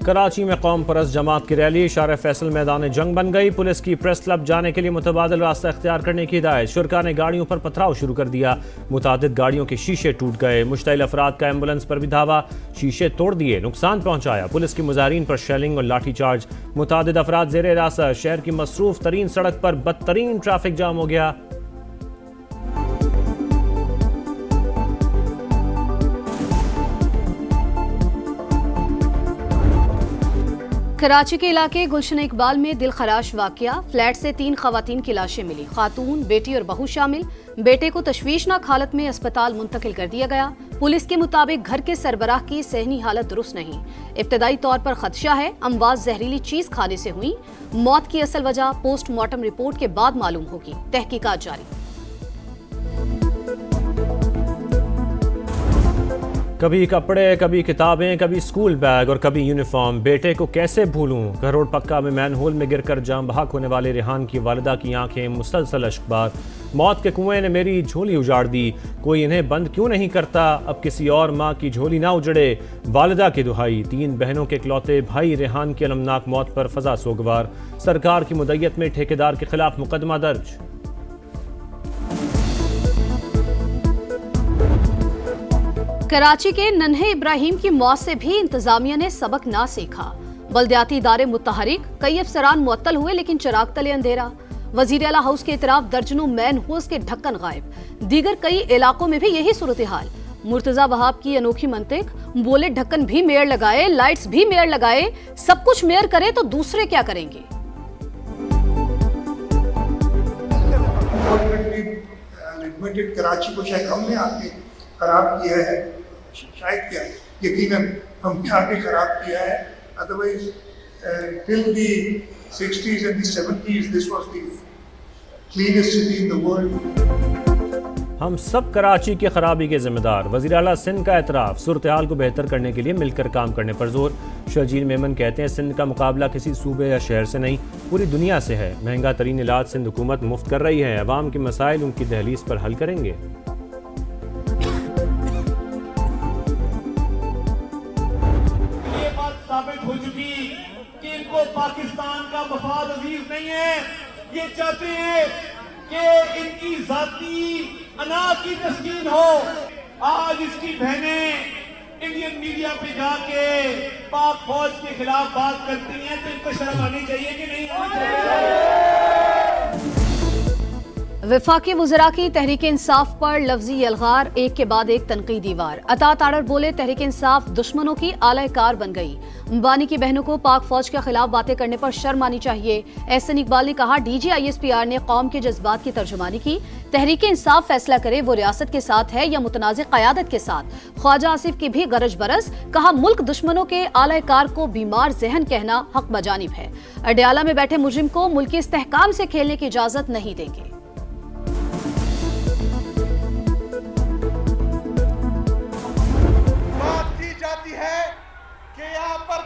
कराची में कौम परस्त जमात की रैली शार फैसल मैदान जंग बन गई। पुलिस की प्रेस क्लब जाने के लिए मुतबादिल रास्ता इख्तियार करने की हिदायत। शुरका ने गाड़ियों पर पथराव शुरू कर दिया। मुतादिद गाड़ियों के शीशे टूट गए। मुश्तइल अफराद का एम्बुलेंस पर भी धावा, शीशे तोड़ दिए, नुकसान पहुंचाया। पुलिस की मुजाहिरीन पर शेलिंग और लाठी चार्ज। मुतादिद अफराद जेर हिरासत। शहर की मसरूफ तरीन सड़क पर बदतरीन ट्रैफिक जाम हो गया। कराची के इलाके गुलशन इकबाल में दिल खराश वाकया। फ्लैट से 3 खवातीन की लाशें मिली। खातून, बेटी और बहू शामिल। बेटे को तशवीशनाक हालत में अस्पताल मुंतकिल कर दिया गया। पुलिस के मुताबिक घर के सरबराह की सहनी हालत दुरुस्त नहीं। इब्तदाई तौर पर खदशा है अमवात जहरीली चीज खाने से हुई। मौत की असल वजह पोस्टमार्टम रिपोर्ट के बाद मालूम होगी। तहकीकात जारी। कभी कपड़े, कभी किताबें, कभी स्कूल बैग और कभी यूनिफॉर्म। बेटे को कैसे भूलूं। करोड़ पक्का में मैनहोल में गिरकर जाम बहक होने वाले रेहान की वालिदा की आंखें मुसलसल अश्कबार। मौत के कुएं ने मेरी झोली उजाड़ दी। कोई इन्हें बंद क्यों नहीं करता। अब किसी और माँ की झोली ना उजड़े। वालिदा की दुहाई। 3 बहनों के इकलौते भाई रेहान की अलमनाक मौत पर फजा सोगवार। सरकार की मुद्दत में ठेकेदार के खिलाफ मुकदमा दर्ज। कराची के नन्हे इब्राहिम की मौत से भी इंतजामिया ने सबक ना सीखा। बल्दियाती इदारे मुतहरिक, कई अफसरान मुअत्तल हुए लेकिन चिराग तले अंधेरा। वजीर आला हाउस के इतराफ दर्जनों मैन होल्स के ढक्कन गायब। दीगर कई इलाकों में भी यही सूरत हाल। मुर्तजा वहाब की अनोखी मंतिक, बोले ढक्कन भी मेयर लगाए, लाइट्स भी मेयर लगाए, सब कुछ मेयर करे तो दूसरे क्या करेंगे। कराची को शायद हमने आके खराब किया है, शायद क्या यकीनन हमने आके खराब किया है। Otherwise till the 60s and the 70s this was the cleanest city in the world। हम सब कराची की खराबी के जिम्मेदार। वज़ीर आला सिंध का एतराफ़। सूरत हाल को बेहतर करने के लिए मिलकर काम करने पर जोर। शर्जील मेमन कहते हैं सिंध का मुकाबला किसी सूबे या शहर से नहीं पूरी दुनिया से है। महंगा तरीन इलाज सिंध हुकूमत मुफ्त कर रही है। अवाम के मसाइल उनकी दहलीज पर हल करेंगे। साबित हो चुकी कि इनको पाकिस्तान का मफाद अजीज नहीं है। ये चाहते हैं कि इनकी जाती अना की तस्कीन हो। आज इसकी बहनें इंडियन मीडिया पे जाके पाक फौज के खिलाफ बात करती हैं, तो इनको शर्म आनी चाहिए कि नहीं आनी चाहिए। वफाकी वज़रा की तहरीक इंसाफ पर लफ्जी यलगार, एक के बाद एक तनकीदी वार। अता ताड़र बोले तहरीक इंसाफ दुश्मनों की आला कार बन गई। अंबानी की बहनों को पाक फौज के खिलाफ बातें करने पर शर्म आनी चाहिए। एहसन इकबाल ने कहा DG-ISPR ने कौम के जज्बात की तर्जुमानी की। तहरीक इंसाफ फैसला करे वो रियासत के साथ है या मुतनाज़ क़यादत के साथ। ख्वाजा आसिफ की भी गरज बरस। कहा मुल्क दुश्मनों के आला कार को बीमार जहन कहना हक बजानिब है। अडयाला में बैठे मुजरिम को मुल्की इस्तेहकाम से खेलने की इजाजत नहीं देंगे।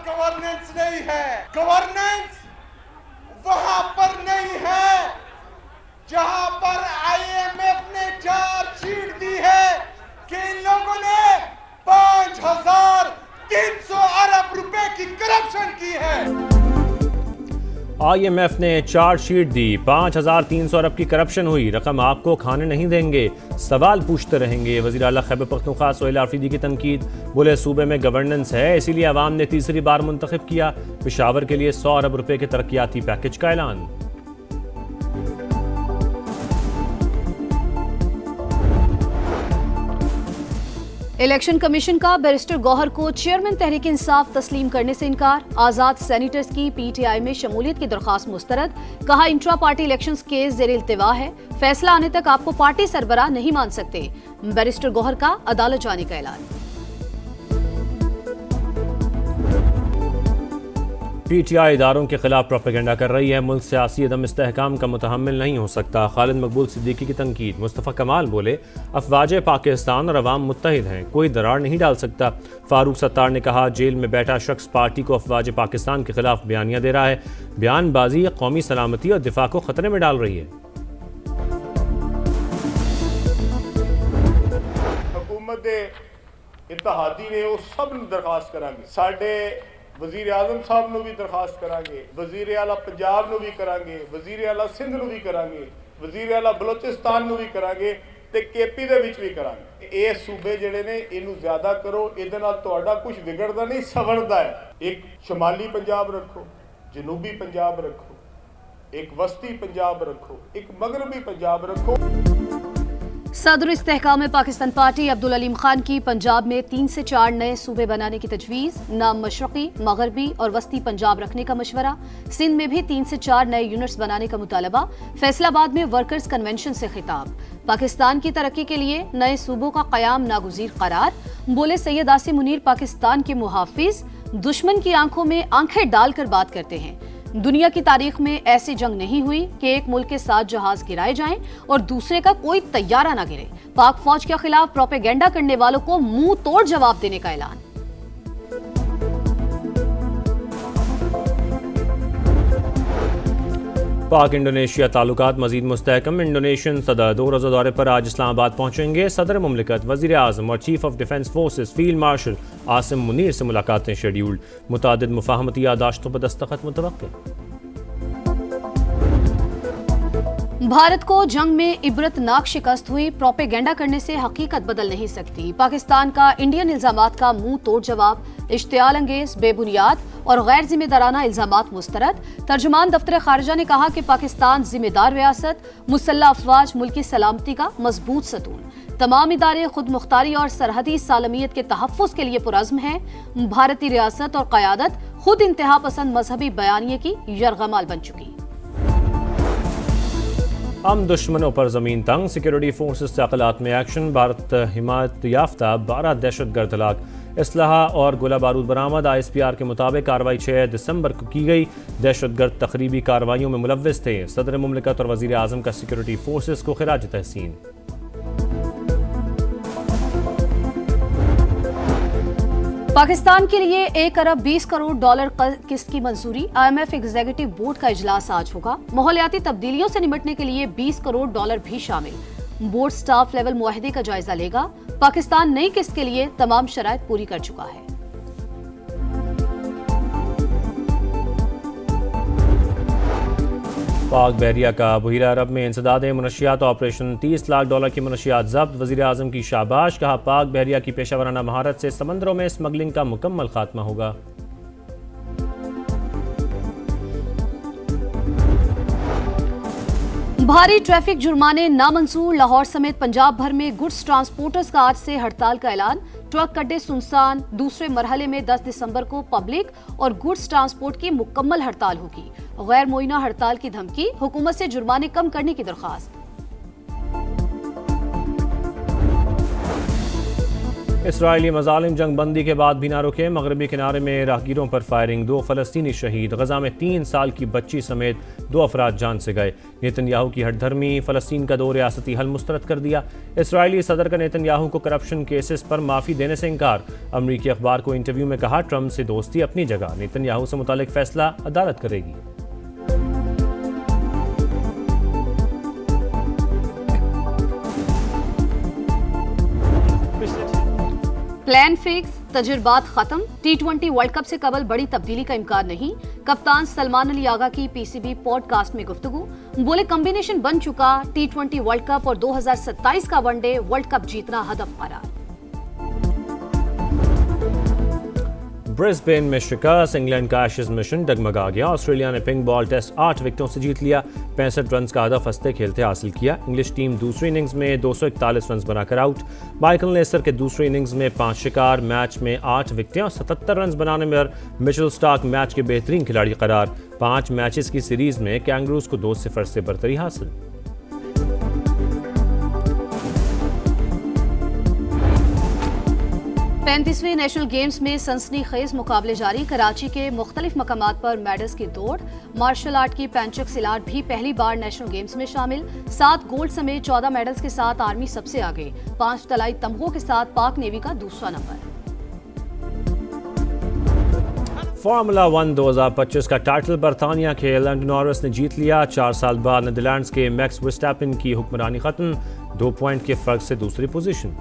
गवर्नेंस नहीं है, गवर्नेंस वहां पर नहीं है जहां पर IMF ने चार्जशीट दी है कि इन लोगों ने 5,300 अरब रुपए की करप्शन की है। IMF ने चार्जशीट दी, 5,300 अरब की करप्शन हुई। रकम आपको खाने नहीं देंगे, सवाल पूछते रहेंगे। वज़ीर आला खैबर पख्तूनख्वा सोहेल आफरीदी की तनकीद। बोले सूबे में गवर्नेंस है इसीलिए अवाम ने तीसरी बार मुंतखब किया। पेशावर के लिए 100 अरब रुपए के तरक्याती पैकेज का ऐलान। इलेक्शन कमीशन का बैरिस्टर गौहर को चेयरमैन तहरीक इंसाफ तस्लीम करने से इनकार। आजाद सेनेटर्स की PTI में शमूलियत की दरख्वास्त मुस्तरद। कहा इंट्रा पार्टी इलेक्शंस केस ज़ेर इल्तिवा है, फैसला आने तक आपको पार्टी सरबराह नहीं मान सकते। बैरिस्टर गौहर का अदालत जाने का ऐलान। PTI इदारों के खिलाफ प्रोपेगेंडा कर रही है। मुल्क सियासी अदम इस्तेहकाम का मुतहम्मिल नहीं हो सकता। खालिद मकबूल सिद्दीकी की तनकीद। मुस्तफ़ा कमाल बोले अफवाज पाकिस्तान और अवाम मुत्तहिद हैं, कोई दरार नहीं डाल सकता। फारूक सत्तार ने कहा जेल में बैठा शख्स पार्टी को अफवाज पाकिस्तान के खिलाफ बयानियां दे रहा है। बयानबाजी कौमी सलामती और दिफा को खतरे में डाल रही है। हुकूमत इत्तेहादी ने वो सब दरखास्त करांगे साढ़े वजीर आजम साहब ਨੂੰ ਵੀ ਦਰਖਾਸਤ ਕਰਾਂਗੇ, ਵਜ਼ੀਰ ਆਲਾ ਪੰਜਾਬ ਨੂੰ ਵੀ ਕਰਾਂਗੇ, ਵਜ਼ੀਰ ਆਲਾ ਸਿੰਧ ਨੂੰ ਵੀ ਕਰਾਂਗੇ, ਵਜ਼ੀਰ ਆਲਾ ਬਲੋਚਿਸਤਾਨ ਨੂੰ ਵੀ ਕਰਾਂਗੇ ਤੇ ਕੇਪੀ ਦੇ ਵਿੱਚ ਵੀ ਕਰਾਂਗੇ। ਇਹ ਸੂਬੇ ਜਿਹੜੇ ਨੇ ਇਹਨੂੰ ਜ਼ਿਆਦਾ ਕਰੋ, ਇਹਦੇ ਨਾਲ ਤੁਹਾਡਾ ਕੁਝ ਵਿਗੜਦਾ ਨਹੀਂ, ਸਵਰਦਾ ਹੈ। ਇੱਕ ਸ਼ਮਾਲੀ ਪੰਜਾਬ ਰੱਖੋ, ਜਨੂਬੀ ਪੰਜਾਬ ਰੱਖੋ, एक वस्ती पंजाब रखो, एक मगरबी पंजाब रखो। सदर इस्तेहकाम पाकिस्तान पार्टी अब्दुल अलीम खान की पंजाब में 3 से 4 नए सूबे बनाने की तजवीज़, नाम मशरक़ी, मगरबी और वस्ती पंजाब रखने का मशवरा। सिंध में भी 3 से 4 नए यूनिट्स बनाने का मुतालबा। फैसलाबाद में वर्कर्स कन्वेंशन से खिताब। पाकिस्तान की तरक्की के लिए नए सूबों का क़याम नागुज़ीर करार। बोले सैयद आसिम मुनीर पाकिस्तान के मुहाफिज दुश्मन की आंखों में आंखें डालकर बात करते हैं। दुनिया की तारीख में ऐसी जंग नहीं हुई कि एक मुल्क के 7 जहाज गिराए जाएं और दूसरे का कोई तैयारा ना गिरे। पाक फौज के खिलाफ प्रोपेगेंडा करने वालों को मुंह तोड़ जवाब देने का ऐलान। पाक इंडोनेशिया ताल्लुकात मजीद मुस्तहकम। इंडोनेशियन सदर 2 रोज़ा दौरे पर आज इस्लामाबाद पहुंचेंगे। सदर मुमलिकत, वज़ीर आज़म और chief of defence forces field marshal Asim Munir से मुलाकातें शेड्यूल्ड। मुतादिद मुफाहमती यादाश्तों पर दस्तखत मुतवक्किल। भारत को जंग में इबरतनाक शिकस्त हुई। प्रोपेगेंडा करने से हकीकत बदल नहीं सकती। पाकिस्तान का इंडियन इल्जामात का मुंह तोड़ जवाब। इश्तियाल अंगेज, बेबुनियाद और गैर जिम्मेदाराना इल्जामात मुस्तरद। तर्जुमान दफ्तर खारजा ने कहा कि पाकिस्तान जिम्मेदार रियासत, मुसल्लह अफवाज मुल्की सलामती का मजबूत सतून। तमाम इदारे खुद मुख्तारी और सरहदी सालमियत के तहफ़्फ़ुज़ के लिए पुरज़्म हैं। भारतीय रियासत और क़यादत खुद इंतहा पसंद मजहबी बयानिए की यरगमाल बन चुकी। हम दुश्मनों पर ज़मीन तंग। सिक्योरिटी फोर्सेस से अक़लात में एक्शन। भारत हिमायत याफ्ता 12 दहशतगर्द हलाक। इसलाहा और गोला बारूद बरामद। ISPR के मुताबिक कार्रवाई 6 दिसंबर को की गई। दहशतगर्द तकरीबी कार्रवाइयों में मुलव्विस थे। सदर मुमलिकत और वज़ीर आज़म का सिक्योरिटी फोर्सेस को खिराज तहसीन। पाकिस्तान के लिए 1 अरब 20 करोड़ डॉलर किस्त की मंजूरी। IMF एग्जीक्यूटिव बोर्ड का इजलास आज होगा। माहौलियाती तब्दीलियों से निपटने के लिए 20 करोड़ डॉलर भी शामिल। बोर्ड स्टाफ लेवल मुआहदे का जायजा लेगा। पाकिस्तान नई किस्त के लिए तमाम शराइत पूरी कर चुका है। पाक बहरिया का बहीरा अरब में इंसदाद मनशियात ऑपरेशन। 30 लाख डॉलर की मनशियात जब्त। वज़ीर आज़म की शाबाश। कहा पाक बहरिया की पेशा वराना महारत से समंदरों में स्मगलिंग का मुकम्मल खात्मा होगा। भारी ट्रैफिक जुर्माने नामंजूर। लाहौर समेत पंजाब भर में गुड्स ट्रांसपोर्टर्स का आज से हड़ताल का ऐलान। ट्रक अड्डे सुनसान। दूसरे मरहले में 10 दिसंबर को पब्लिक और गुड्स ट्रांसपोर्ट की मुकम्मल हड़ताल होगी। गैर मुइना हड़ताल की धमकी। हुकूमत से जुर्माने कम करने की दरख्वास्त। इसराइली मजालिम जंग बंदी के बाद भी ना रुके। मगरबी किनारे में राहगीरों पर फायरिंग। 2 फ़लस्तीनी शहीद। गजा में 3 साल की बच्ची समेत 2 अफराद जान से गए। नेतन्याहू की हटधर्मी। फ़लस्तीन का 2 रियासती हल मुस्तरद कर दिया। इसराइली सदर का नेतन्याहू को करप्शन केसेस पर माफ़ी देने से इनकार। अमरीकी अखबार को इंटरव्यू में कहा ट्रंप से दोस्ती अपनी जगह, नेतन्याहू से मुतालिक फैसला अदालत करेगी। प्लान फिक्स, तजुर्बात खत्म। T20 वर्ल्ड कप से कबल बड़ी तब्दीली का इम्कान नहीं। कप्तान सलमान अली आगा की PCB पॉडकास्ट में गुफ्तगू। बोले कॉम्बिनेशन बन चुका। T20 वर्ल्ड कप और 2027 का वनडे वर्ल्ड कप जीतना हदफ करार। ब्रिस्बेन में शिकस्त। इंग्लैंड का एशेज मिशन डगमगा गया। ऑस्ट्रेलिया ने पिंक बॉल टेस्ट 8 विकेटों से जीत लिया। 65 रन का हदफ हंसते खेलते हासिल किया। इंग्लिश टीम दूसरी इनिंग्स में 241 रन बनाकर आउट। माइकल नेसर के दूसरी इनिंग्स में 5 शिकार। मैच में 8 विकेटें और 77 रन बनाने पर मिचेल स्टार्क मैच के बेहतरीन खिलाड़ी करार। 5 मैचेस की सीरीज में कैंगरूज को 2-0 से बरतरी हासिल। 35वें नेशनल गेम्स में सनसनीखेज मुकाबले जारी। कराची के मुख्तलिफ मकामात पर मेडल्स की दौड़। मार्शल आर्ट की पैंचक सिलाट भी पहली बार नेशनल गेम्स में शामिल। 7 गोल्ड समेत 14 मेडल्स के साथ आर्मी सबसे आगे। 5 तलाई तमगों के साथ पाक नेवी का दूसरा नंबर। फार्मूला 1 2025 का टाइटल बरतानिया के लैंडो नॉरिस ने जीत लिया। 4 साल बाद नीदरलैंड्स के मैक्स वर्स्टैपेन की हुक्मरानी खत्म। 2 पॉइंट के फर्क से दूसरी पोजीशन।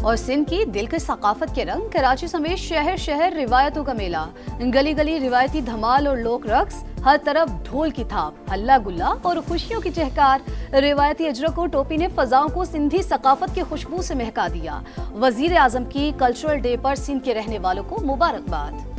और सिंध की दिल की सकाफत के रंग। कराची समेत शहर शहर रिवायतों का मेला, गली गली रिवायती धमाल और लोक रक्स, हर तरफ ढोल की थाप, हल्ला गुल्ला और खुशियों की चहकार। रिवायती अजरक और टोपी ने फजाओं को सिंधी सकाफत की खुशबू से महका दिया। वजीर आजम की कल्चरल डे पर सिंध के रहने वालों को मुबारकबाद।